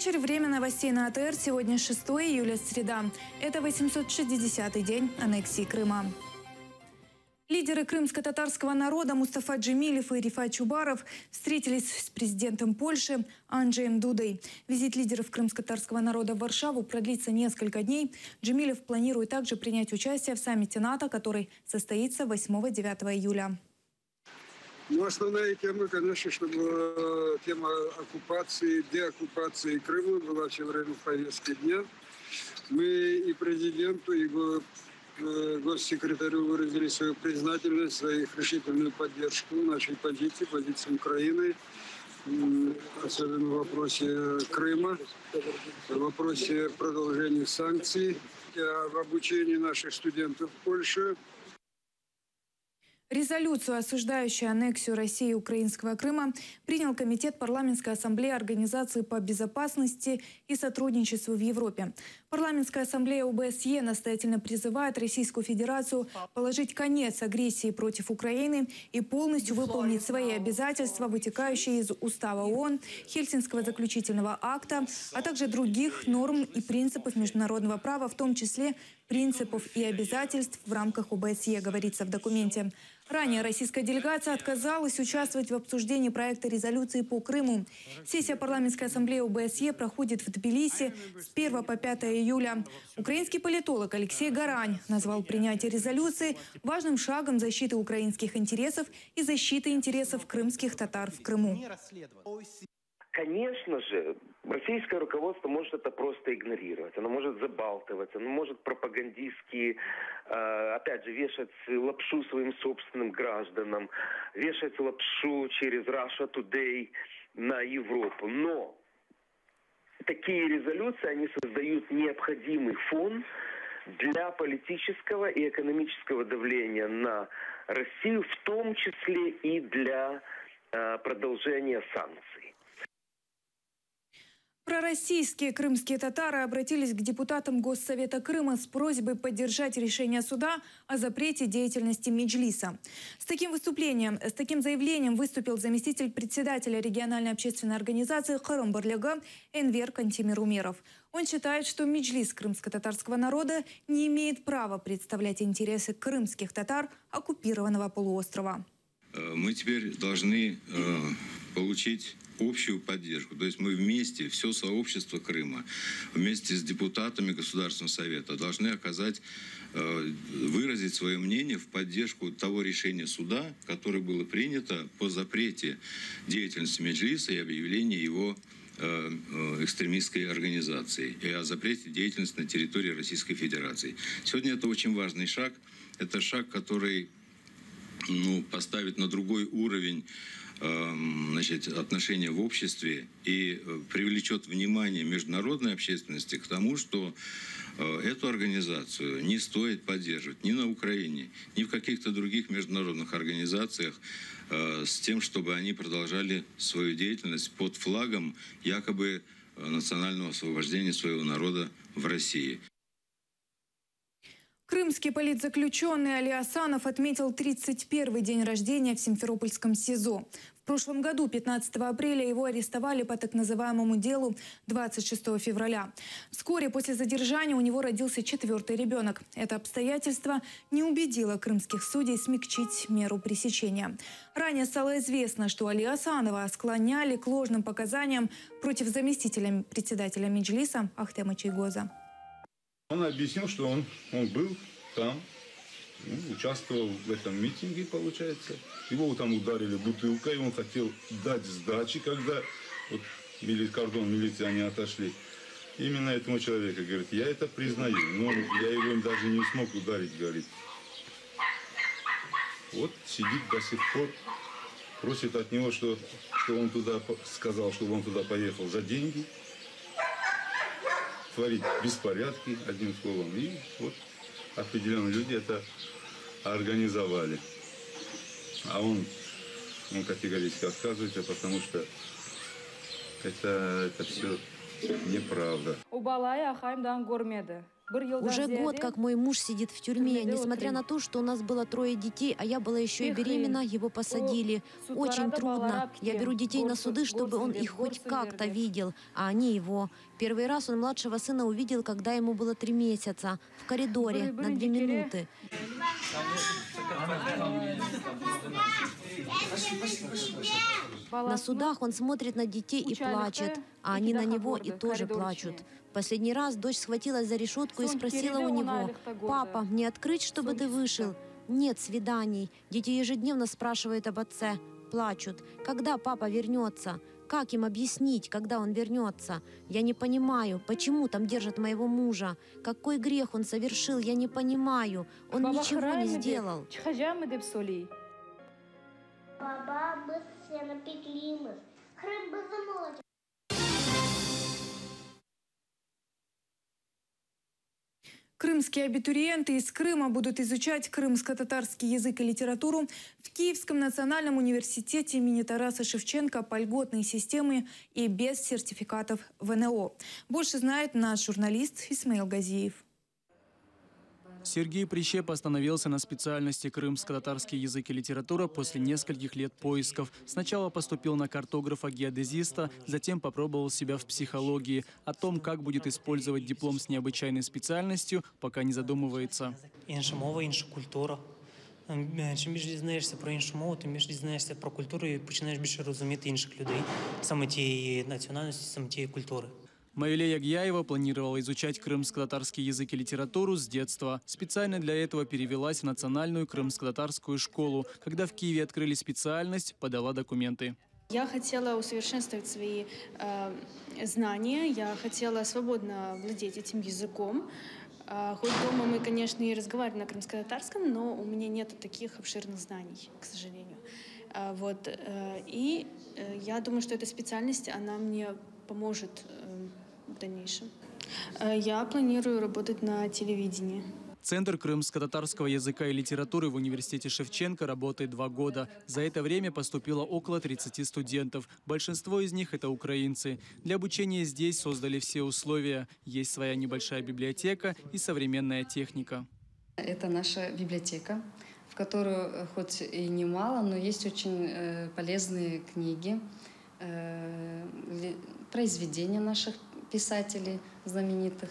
вечер. Время новостей на АТР. Сегодня 6 июля, среда. Это 860-й день аннексии Крыма. Лидеры крымско-татарского народа Мустафа Джемилев и Рифат Чубаров встретились с президентом Польши Анджеем Дудой. Визит лидеров крымско-татарского народа в Варшаву продлится несколько дней. Джемилев планирует также принять участие в саммите НАТО, который состоится 8-9 июля. Ну, основная тема, конечно, чтобы тема оккупации, деоккупации Крыма была все время в повестке дня. Мы и президенту, и госсекретарю выразили свою признательность за их решительную поддержку нашей позиции Украины, особенно в вопросе Крыма, в вопросе продолжения санкций, об обучении наших студентов в Польше. Резолюцию, осуждающую аннексию России и украинского Крыма, принял Комитет парламентской ассамблеи Организации по безопасности и сотрудничеству в Европе. Парламентская ассамблея ОБСЕ настоятельно призывает Российскую Федерацию положить конец агрессии против Украины и полностью выполнить свои обязательства, вытекающие из Устава ООН, Хельсинского заключительного акта, а также других норм и принципов международного права, в том числе принципов и обязательств в рамках ОБСЕ, говорится в документе. Ранее российская делегация отказалась участвовать в обсуждении проекта резолюции по Крыму. Сессия парламентской ассамблеи ОБСЕ проходит в Тбилиси с 1 по 5 июля. Украинский политолог Алексей Гарань назвал принятие резолюции важным шагом защиты украинских интересов и защиты интересов крымских татар в Крыму. Конечно же, российское руководство может это просто игнорировать. Оно может забалтываться, оно может пропагандистски, опять же, вешать лапшу своим собственным гражданам, вешать лапшу через Russia Today на Европу. Но такие резолюции, они создают необходимый фон для политического и экономического давления на Россию, в том числе и для продолжения санкций. Пророссийские крымские татары обратились к депутатам Госсовета Крыма с просьбой поддержать решение суда о запрете деятельности Меджлиса. С таким заявлением выступил заместитель председателя региональной общественной организации Кырым-Барлыгы Энвер Кантемир Умеров. Он считает, что Меджлис крымско-татарского народа не имеет права представлять интересы крымских татар оккупированного полуострова. Мы теперь должны получить общую поддержку. То есть мы вместе, все сообщество Крыма, вместе с депутатами Государственного совета должны выразить свое мнение в поддержку того решения суда, которое было принято по запрете деятельности Меджлиса и объявлению его экстремистской организацией и о запрете деятельности на территории Российской Федерации. Сегодня это очень важный шаг. Это шаг, который поставит на другой уровень отношения в обществе и привлечет внимание международной общественности к тому, что эту организацию не стоит поддерживать ни на Украине, ни в каких-то других международных организациях с тем, чтобы они продолжали свою деятельность под флагом якобы национального освобождения своего народа в России. Крымский политзаключенный Али Асанов отметил 31-й день рождения в Симферопольском СИЗО. В прошлом году, 15 апреля, его арестовали по так называемому делу 26 февраля. Вскоре после задержания у него родился 4-й ребенок. Это обстоятельство не убедило крымских судей смягчить меру пресечения. Ранее стало известно, что Али Асанова склоняли к ложным показаниям против заместителя председателя Меджлиса Ахтема Чийгоза. Он объяснил, что он был там, участвовал в этом митинге, получается. Его там ударили бутылкой, он хотел дать сдачи, когда кордон милиции они отошли. Именно этому человеку, говорит, я это признаю, но я его даже не смог ударить, говорит. Вот сидит до сих пор, просит от него, что он туда сказал, чтобы он туда поехал за деньги. Творить беспорядки, одним словом. И вот определенные люди это организовали. А он категорически отказывается, потому что это все неправда. Уже год, как мой муж сидит в тюрьме. Несмотря на то, что у нас было 3 детей, а я была еще и беременна, его посадили. Очень трудно. Я беру детей на суды, чтобы он их хоть как-то видел, а они его. Первый раз он младшего сына увидел, когда ему было 3 месяца. В коридоре на 2 минуты. На судах он смотрит на детей и плачет, а они на него и тоже плачут. Последний раз дочь схватилась за решетку и спросила у него: «Папа, мне открыть, чтобы ты вышел?» Нет свиданий. Дети ежедневно спрашивают об отце, плачут. Когда папа вернется? Как им объяснить, когда он вернется? Я не понимаю, почему там держат моего мужа. Какой грех он совершил, я не понимаю. Он ничего не сделал. Баба, мы все напекли мы. Храм бы замолотил. Крымские абитуриенты из Крыма будут изучать крымско-татарский язык и литературу в Киевском национальном университете имени Тараса Шевченко по льготной системе и без сертификатов ВНО. Больше знает наш журналист Исмаил Газиев. Сергей Прищеп остановился на специальности крымско-татарский язык и литература после нескольких лет поисков. Сначала поступил на картографа-геодезиста, затем попробовал себя в психологии. О том, как будет использовать диплом с необычайной специальностью, пока не задумывается. Інша мова, інша культура. Чим більше дізнаєшся про іншу мову, тим більше дізнаєшся про культуру і починаєш більше розуміти інших людей, саме тієї національності, саме тієї культури. Маилея Гьяева планировала изучать крымско-татарский язык и литературу с детства. Специально для этого перевелась в национальную крымско-татарскую школу. Когда в Киеве открыли специальность, подала документы. Я хотела усовершенствовать свои знания, я хотела свободно владеть этим языком. Хоть дома мы, конечно, и разговариваем на крымско-татарском, но у меня нет таких обширных знаний, к сожалению. И я думаю, что эта специальность, она мне поможет в дальнейшем. Я планирую работать на телевидении. Центр крымско-татарского языка и литературы в университете Шевченко работает 2 года. За это время поступило около 30 студентов. Большинство из них – это украинцы. Для обучения здесь создали все условия. Есть своя небольшая библиотека и современная техника. Это наша библиотека, в которую хоть и немало, но есть очень полезные книги, произведения наших писателей знаменитых.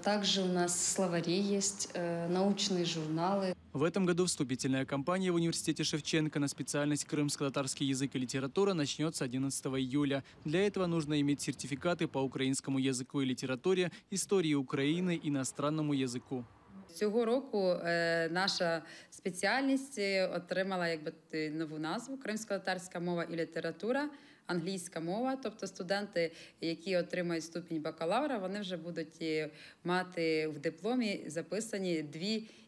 Также у нас словари есть, научные журналы. В этом году вступительная кампания в университете Шевченко на специальность крымско-татарский язык и литература начнется 11 июля. Для этого нужно иметь сертификаты по украинскому языку и литературе, истории Украины, иностранному языку. Цього року наша спеціальність отримала нову назву «Кримсько-татарська мова і література», англійська мова. Тобто студенти, які отримають ступінь бакалавра, вони вже будуть мати в дипломі записані 2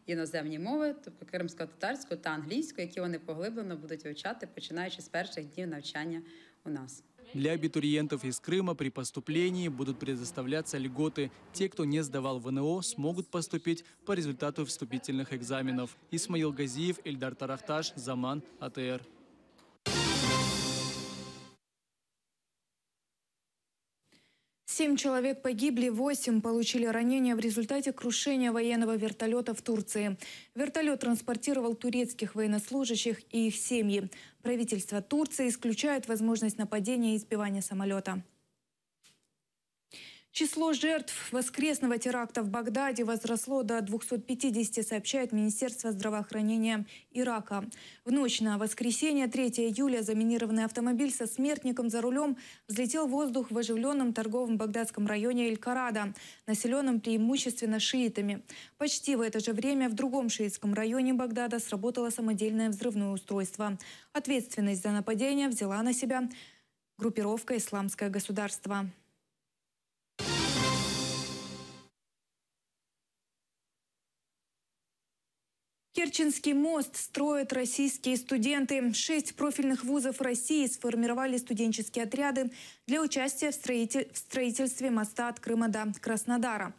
іноземні мови, тобто кримсько-татарську та англійську, які вони поглиблено будуть вивчати, починаючи з перших днів навчання у нас. Для абитуриентов из Крыма при поступлении будут предоставляться льготы. Те, кто не сдавал ВНО, смогут поступить по результату вступительных экзаменов. Исмаил Газиев, Эльдар Тарахташ, Заман, АТР. 7 человек погибли, 8 получили ранения в результате крушения военного вертолета в Турции. Вертолет транспортировал турецких военнослужащих и их семьи. Правительство Турции исключает возможность нападения и сбивания самолета. Число жертв воскресного теракта в Багдаде возросло до 250, сообщает Министерство здравоохранения Ирака. В ночь на воскресенье, 3 июля, заминированный автомобиль со смертником за рулем взлетел в воздух в оживленном торговом багдадском районе Эль-Карада, населенном преимущественно шиитами. Почти в это же время в другом шиитском районе Багдада сработало самодельное взрывное устройство. Ответственность за нападение взяла на себя группировка «Исламское государство». Керченский мост строят российские студенты. 6 профильных вузов России сформировали студенческие отряды для участия в строительстве моста от Крыма до Краснодара.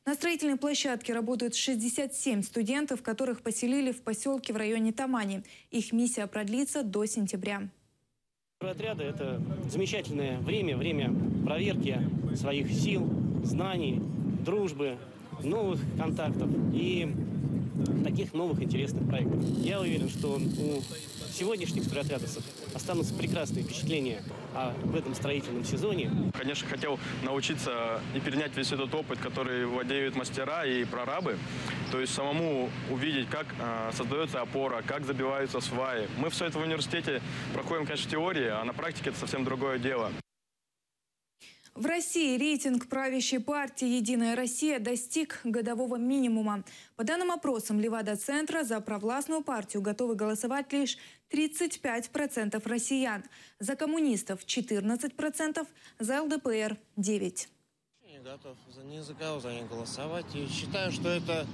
На строительной площадке работают 67 студентов, которых поселили в поселке в районе Тамани. Их миссия продлится до сентября. Отряды – это замечательное время проверки своих сил, знаний, дружбы, новых контактов и таких новых интересных проектов. Я уверен, что у сегодняшних стройотрядовцев останутся прекрасные впечатления в этом строительном сезоне. Конечно, хотел научиться и перенять весь этот опыт, который владеют мастера и прорабы. То есть самому увидеть, как создается опора, как забиваются сваи. Мы все это в университете проходим, конечно, в теории, а на практике это совсем другое дело. В России рейтинг правящей партии «Единая Россия» достиг годового минимума. По данным опросам Левада-центра, за провластную партию готовы голосовать лишь 35% россиян. За коммунистов – 14%, за ЛДПР – 9%. Я готов за них голосовать. И считаю, что это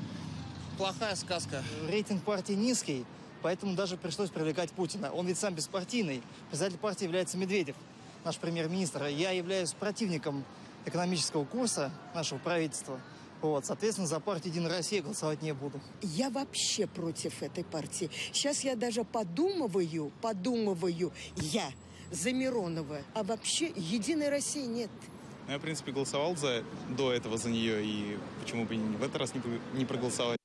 плохая сказка. Рейтинг партии низкий, поэтому даже пришлось привлекать Путина. Он ведь сам беспартийный. Председатель партии является Медведев, наш премьер-министр. Я являюсь противником экономического курса нашего правительства. Соответственно, за партию «Единая Россия» голосовать не буду. Я вообще против этой партии. Сейчас я даже подумываю я за Миронова. А вообще «Единой России» нет. Я, в принципе, голосовал до этого за нее. И почему бы в этот раз не проголосовать?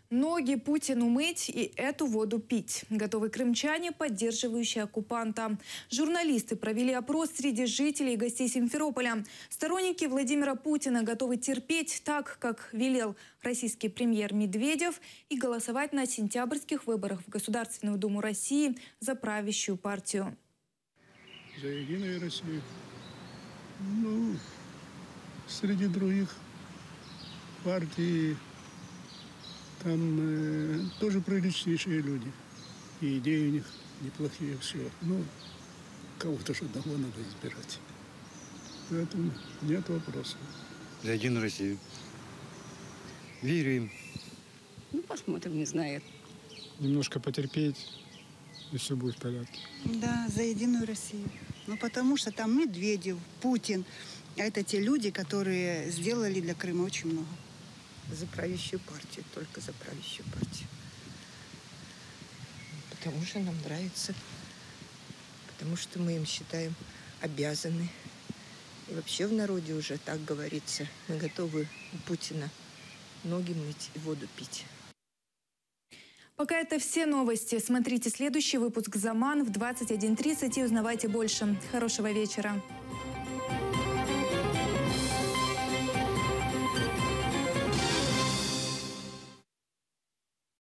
Ноги Путину мыть и эту воду пить. Готовы крымчане, поддерживающие оккупанта. Журналисты провели опрос среди жителей и гостей Симферополя. Сторонники Владимира Путина готовы терпеть так, как велел российский премьер Медведев, и голосовать на сентябрьских выборах в Государственную Думу России за правящую партию. За «Единую Россию». Среди других партий там тоже приличнейшие люди. И идеи у них неплохие, все. Кого-то же одного надо избирать. Поэтому нет вопросов. За «Единую Россию». Верю им. Посмотрим, не знаю. Немножко потерпеть, и все будет в порядке. Да, за «Единую Россию». Потому что там Медведев, Путин. А это те люди, которые сделали для Крыма очень много. За правящую партию, только за правящую партию. Потому что нам нравится, потому что мы им считаем обязаны. И вообще в народе уже так говорится. Мы готовы у Путина ноги мыть и воду пить. Пока это все новости. Смотрите следующий выпуск «Заман» в 21:30 и узнавайте больше. Хорошего вечера.